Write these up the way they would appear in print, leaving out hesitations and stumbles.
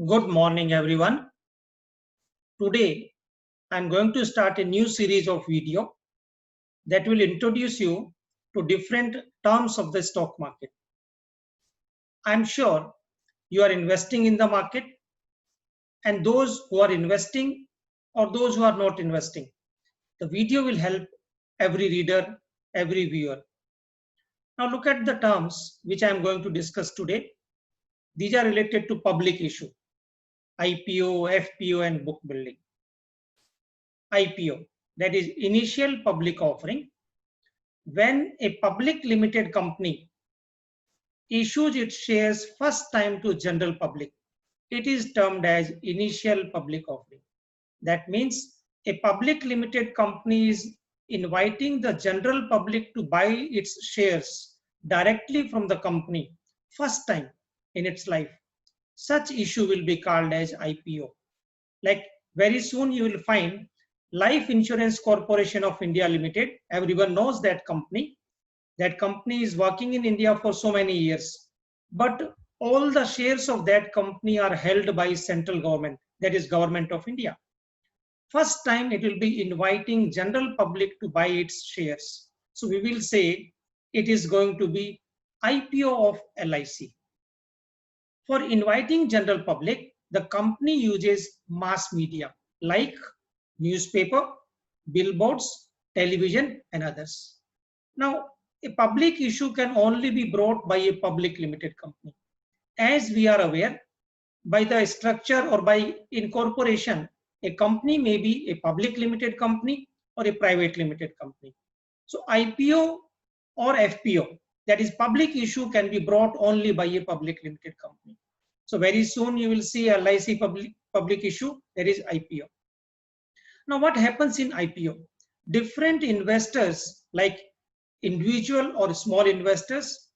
Good morning, everyone. Today, I'm going to start a new series of video that will introduce you to different terms of the stock market. I'm sure you are investing in the market, and those who are investing or those who are not investing. The video will help every reader, every viewer. Now look at the terms which I'm going to discuss today. These are related to public issue, IPO, FPO, and book building. IPO, that is initial public offering. When a public limited company issues its shares first time to general public, it is termed as initial public offering. That means a public limited company is inviting the general public to buy its shares directly from the company first time in its life. Such issue will be called as IPO. Like very soon you will find Life Insurance Corporation of India Limited. Everyone knows that company. That company is working in India for so many years. But all the shares of that company are held by central government, that is Government of India. First time it will be inviting general public to buy its shares. So we will say it is going to be IPO of LIC. For inviting general public, the company uses mass media like newspaper, billboards, television, and others. Now, a public issue can only be brought by a public limited company. As we are aware, by the structure or by incorporation, a company may be a public limited company or a private limited company. So IPO or FPO, that is public issue, can be brought only by a public limited company. So very soon you will see a LIC public issue, that is IPO. Now what happens in IPO? Different investors like individual or small investors,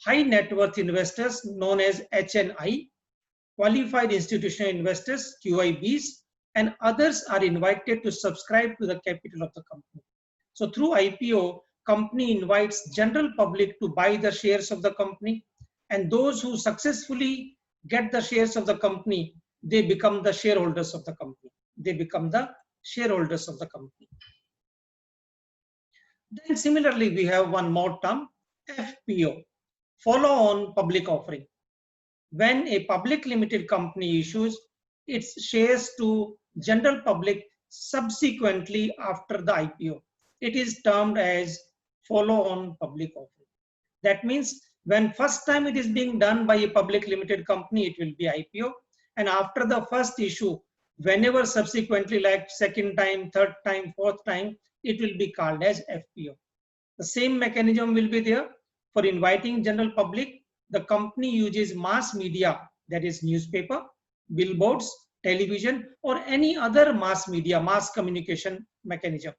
high net worth investors known as HNI, qualified institutional investors, QIBs, and others are invited to subscribe to the capital of the company. So through IPO, company invites general public to buy the shares of the company, and those who successfully get the shares of the company, they become the shareholders of the company. They become the shareholders of the company. Then similarly, we have one more term, FPO, follow-on public offering. When a public limited company issues its shares to general public subsequently after the IPO, it is termed as follow-on public offering. That means when first time it is being done by a public limited company, it will be IPO, and after the first issue, whenever subsequently, like second time, third time, fourth time, it will be called as FPO. The same mechanism will be there. For inviting general public, the company uses mass media, that is newspaper, billboards, television, or any other mass media, mass communication mechanism.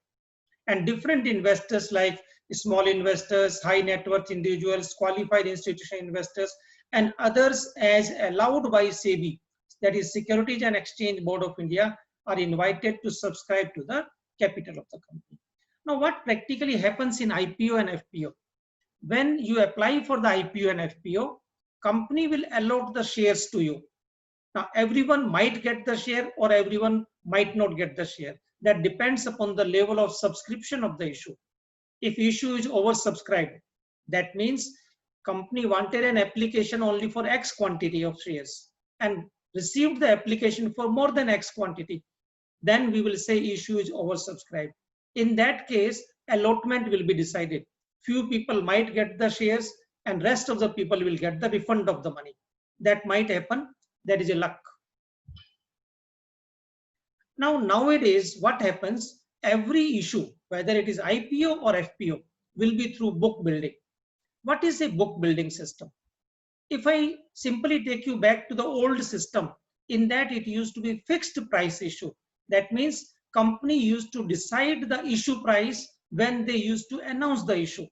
And different investors like small investors, high net worth individuals, qualified institutional investors, and others as allowed by SEBI, that is Securities and Exchange Board of India, are invited to subscribe to the capital of the company. Now, what practically happens in IPO and FPO? When you apply for the IPO and FPO, company will allot the shares to you. Now, everyone might get the share or everyone might not get the share. That depends upon the level of subscription of the issue. If issue is oversubscribed, that means company wanted an application only for X quantity of shares and received the application for more than X quantity, then we will say issue is oversubscribed. In that case, allotment will be decided. Few people might get the shares and rest of the people will get the refund of the money. That might happen. That is a luck. Now, nowadays, what happens? Every issue, whether it is IPO or FPO, will be through book building. What is a book building system? If I simply take you back to the old system, in that it used to be fixed price issue. That means company used to decide the issue price when they used to announce the issue.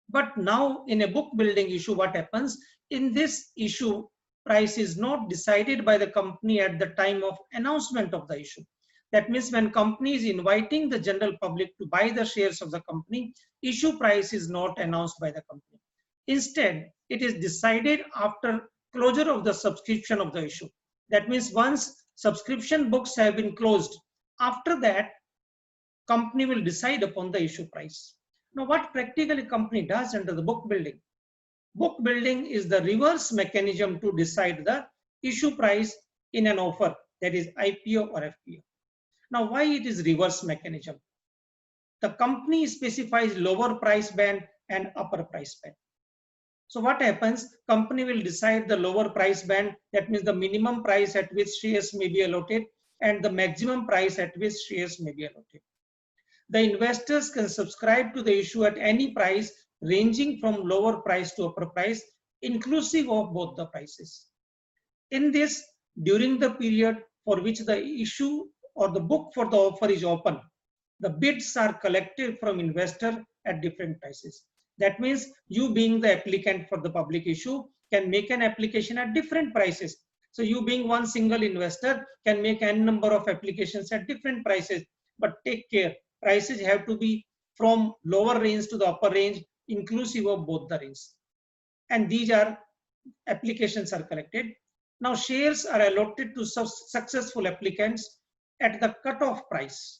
But now in a book building issue, what happens? In this issue, price is not decided by the company at the time of announcement of the issue. That means when company is inviting the general public to buy the shares of the company, issue price is not announced by the company. Instead, it is decided after closure of the subscription of the issue. That means once subscription books have been closed, after that, company will decide upon the issue price. Now, what practically company does under the book building? Book building is the reverse mechanism to decide the issue price in an offer, that is IPO or FPO. Now, why it is reverse mechanism? The company specifies lower price band and upper price band. So what happens? Company will decide the lower price band, that means the minimum price at which shares may be allotted and the maximum price at which shares may be allotted. The investors can subscribe to the issue at any price ranging from lower price to upper price, inclusive of both the prices. In this, during the period for which the issue or the book for the offer is open, the bids are collected from investor at different prices. That means you being the applicant for the public issue can make an application at different prices. So you being one single investor can make n number of applications at different prices, but take care, prices have to be from lower range to the upper range, inclusive of both the ranges. And these are applications are collected. Now shares are allotted to successful applicants at the cutoff price.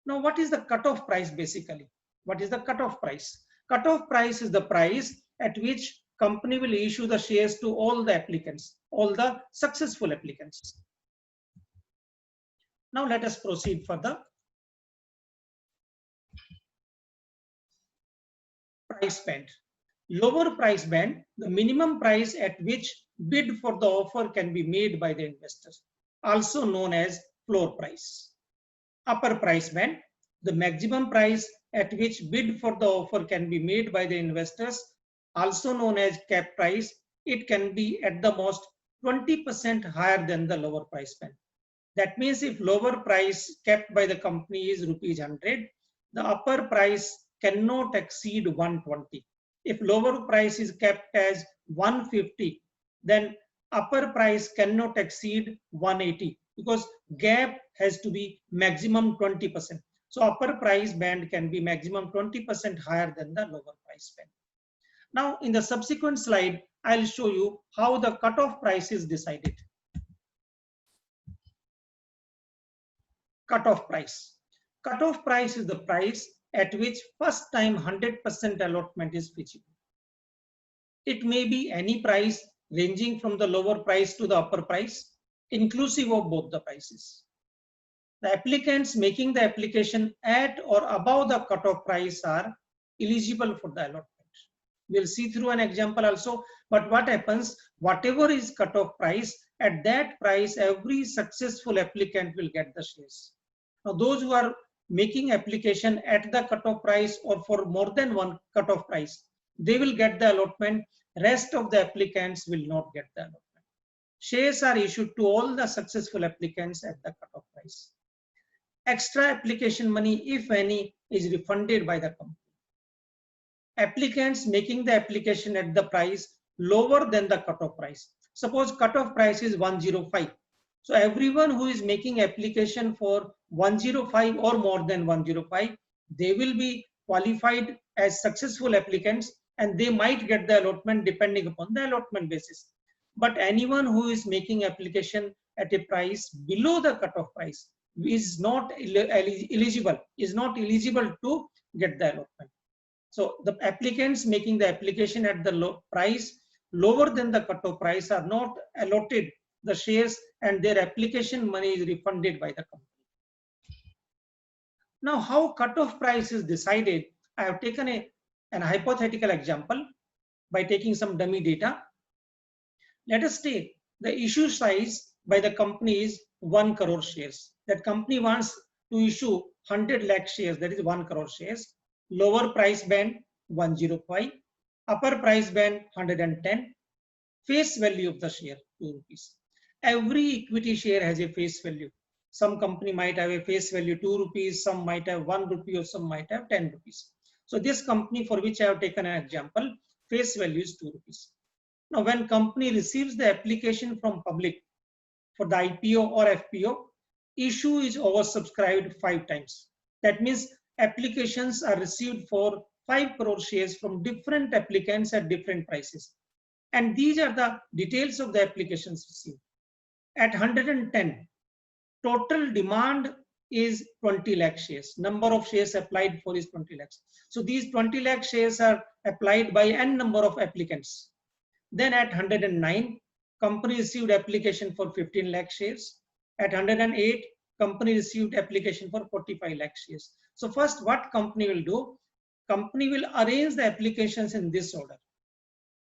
Now what is the cutoff price basically? What is the cutoff price? Cutoff price is the price at which company will issue the shares to all the applicants, all the successful applicants. Now let us proceed further. Price band. Lower price band, the minimum price at which bid for the offer can be made by the investors, also known as floor price. Upper price band, the maximum price at which bid for the offer can be made by the investors, also known as cap price. It can be at the most 20% higher than the lower price band. That means if lower price kept by the company is rupees 100, the upper price cannot exceed 120. If lower price is kept as 150, then upper price cannot exceed 180 because gap has to be maximum 20%. So upper price band can be maximum 20% higher than the lower price band. Now in the subsequent slide, I'll show you how the cutoff price is decided. Cutoff price. Cutoff price is the price at which first time 100% allotment is feasible. It may be any price ranging from the lower price to the upper price, inclusive of both the prices. The applicants making the application at or above the cutoff price are eligible for the allotment. We'll see through an example also, but what happens, whatever is cutoff price, at that price, every successful applicant will get the shares. Now, those who are making application at the cutoff price or for more than one cutoff price, they will get the allotment. Rest of the applicants will not get the allotment. Shares are issued to all the successful applicants at the cutoff price. Extra application money, if any, is refunded by the company. Applicants making the application at the price lower than the cutoff price. Suppose cutoff price is 105. So everyone who is making application for 105 or more than 105, they will be qualified as successful applicants and they might get the allotment depending upon the allotment basis. But anyone who is making application at a price below the cutoff price is not eligible to get the allotment. So the applicants making the application at the price lower than the cutoff price are not allotted the shares and their application money is refunded by the company. Now, how cutoff price is decided? I have taken an hypothetical example by taking some dummy data. Let us take the issue size by the company is 1 crore shares. That company wants to issue 100 lakh shares, that is 1 crore shares. Lower price band 105, upper price band 110, face value of the share 2 rupees. Every equity share has a face value. Some company might have a face value 2 rupees, some might have 1 rupee or some might have 10 rupees. So this company for which I have taken an example, face value is 2 rupees. Now when company receives the application from public for the IPO or FPO, issue is oversubscribed 5 times. That means applications are received for 5 crore shares from different applicants at different prices. And these are the details of the applications received. At 110, total demand is 20 lakh shares. Number of shares applied for is 20 lakhs. So these 20 lakh shares are applied by n number of applicants. Then at 109, company received application for 15 lakh shares. At 108, company received application for 45 lakh shares. So first, what company will do? Company will arrange the applications in this order,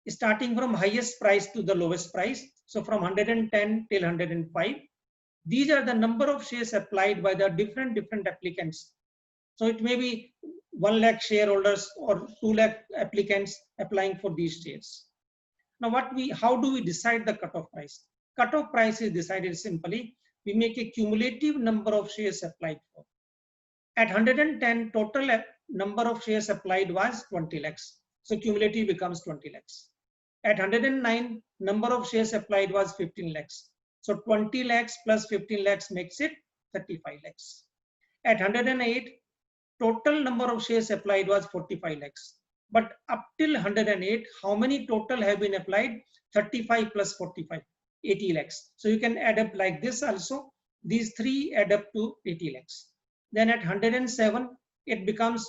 starting from highest price to the lowest price. So from 110 till 105. These are the number of shares applied by the different applicants. So it may be 1 lakh shareholders or 2 lakh applicants applying for these shares. Now how do we decide the cutoff price? Cutoff price is decided simply. We make a cumulative number of shares applied for. At 110, total number of shares applied was 20 lakhs. So cumulative becomes 20 lakhs. At 109, number of shares applied was 15 lakhs. So 20 lakhs plus 15 lakhs makes it 35 lakhs. At 108, total number of shares applied was 45 lakhs. But up till 108, how many total have been applied? 35 plus 45, 80 lakhs. So you can add up like this also. These three add up to 80 lakhs. Then at 107, it becomes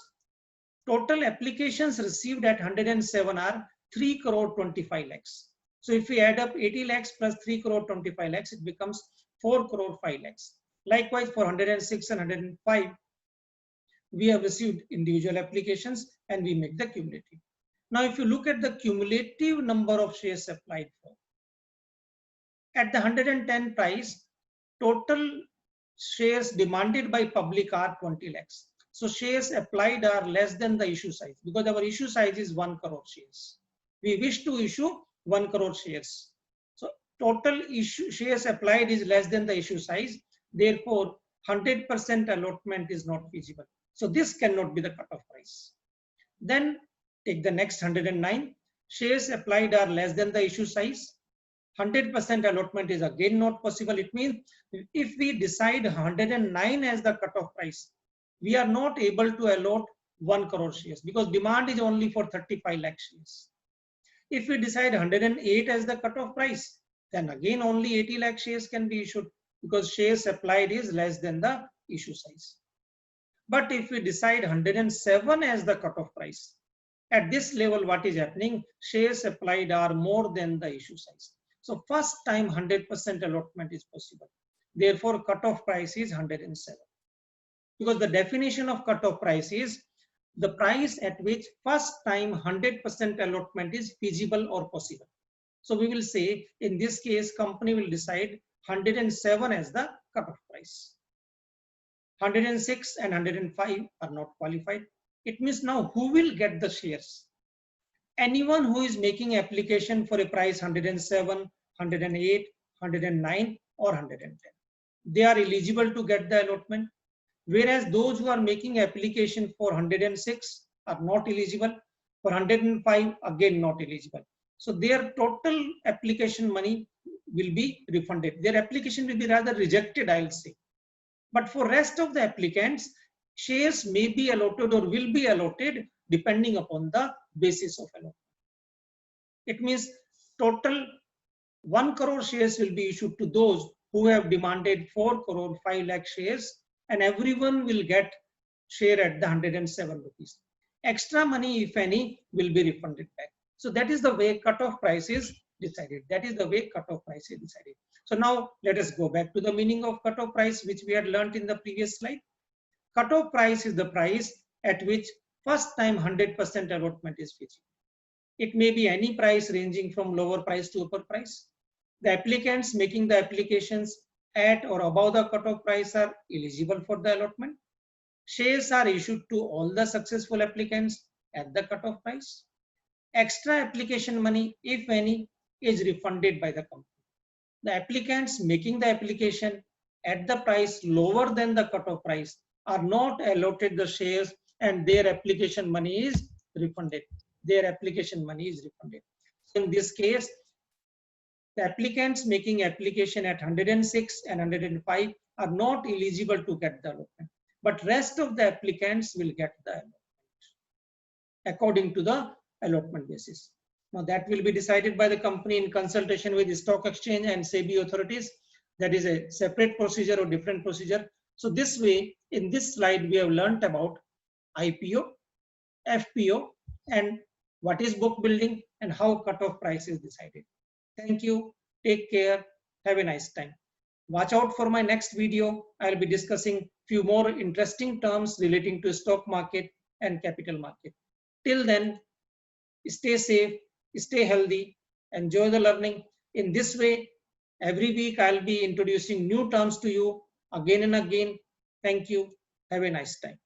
total applications received at 107 are 3 crore 25 lakhs. So if we add up 80 lakhs plus 3 crore 25 lakhs, it becomes 4 crore 5 lakhs. Likewise, for 106 and 105, we have received individual applications and we make the cumulative. Now, if you look at the cumulative number of shares applied for, at the 110 price, total shares demanded by public are 20 lakhs. So shares applied are less than the issue size because our issue size is 1 crore shares. We wish to issue 1 crore shares. So total issue shares applied is less than the issue size. Therefore, 100% allotment is not feasible. So this cannot be the cutoff price. Then take the next 109. Shares applied are less than the issue size. 100% allotment is again not possible. It means if we decide 109 as the cutoff price, we are not able to allot 1 crore shares because demand is only for 35 lakh shares. If we decide 108 as the cutoff price, then again only 80 lakh shares can be issued because shares applied is less than the issue size. But if we decide 107 as the cutoff price, at this level what is happening? Shares applied are more than the issue size. So first time 100% allotment is possible. Therefore, cutoff price is 107. Because the definition of cutoff price is the price at which first time 100% allotment is feasible or possible. So we will say in this case, company will decide 107 as the cutoff price. 106 and 105 are not qualified. It means now who will get the shares? Anyone who is making application for a price 107, 108, 109 or 110. They are eligible to get the allotment. Whereas those who are making application for 106 are not eligible. For 105, again not eligible. So their total application money will be refunded. Their application will be rather rejected, I'll say. But for rest of the applicants, shares may be allotted or will be allotted depending upon the basis of allotment. It means total 1 crore shares will be issued to those who have demanded 4 crore 5 lakh shares, and everyone will get share at the 107 rupees. Extra money, if any, will be refunded back. So that is the way cutoff price is decided. That is the way cutoff price is decided. So now let us go back to the meaning of cutoff price, which we had learned in the previous slide. Cutoff price is the price at which first time 100% allotment is feasible. It may be any price ranging from lower price to upper price. The applicants making the applications at or above the cutoff price are eligible for the allotment. Shares are issued to all the successful applicants at the cutoff price. Extra application money, if any, is refunded by the company. The applicants making the application at the price lower than the cutoff price are not allotted the shares and their application money is refunded. Their application money is refunded. So in this case, the applicants making application at 106 and 105 are not eligible to get the allotment, but rest of the applicants will get the allotment according to the allotment basis. Now that will be decided by the company in consultation with the stock exchange and SEBI authorities. that is a separate procedure or different procedure. So this way, in this slide, we have learnt about IPO, FPO, and what is book building and how cutoff price is decided. Thank you. Take care. Have a nice time. Watch out for my next video. I'll be discussing few more interesting terms relating to stock market and capital market. Till then, stay safe, stay healthy, enjoy the learning. In this way, every week I'll be introducing new terms to you again and again. Thank you. Have a nice time.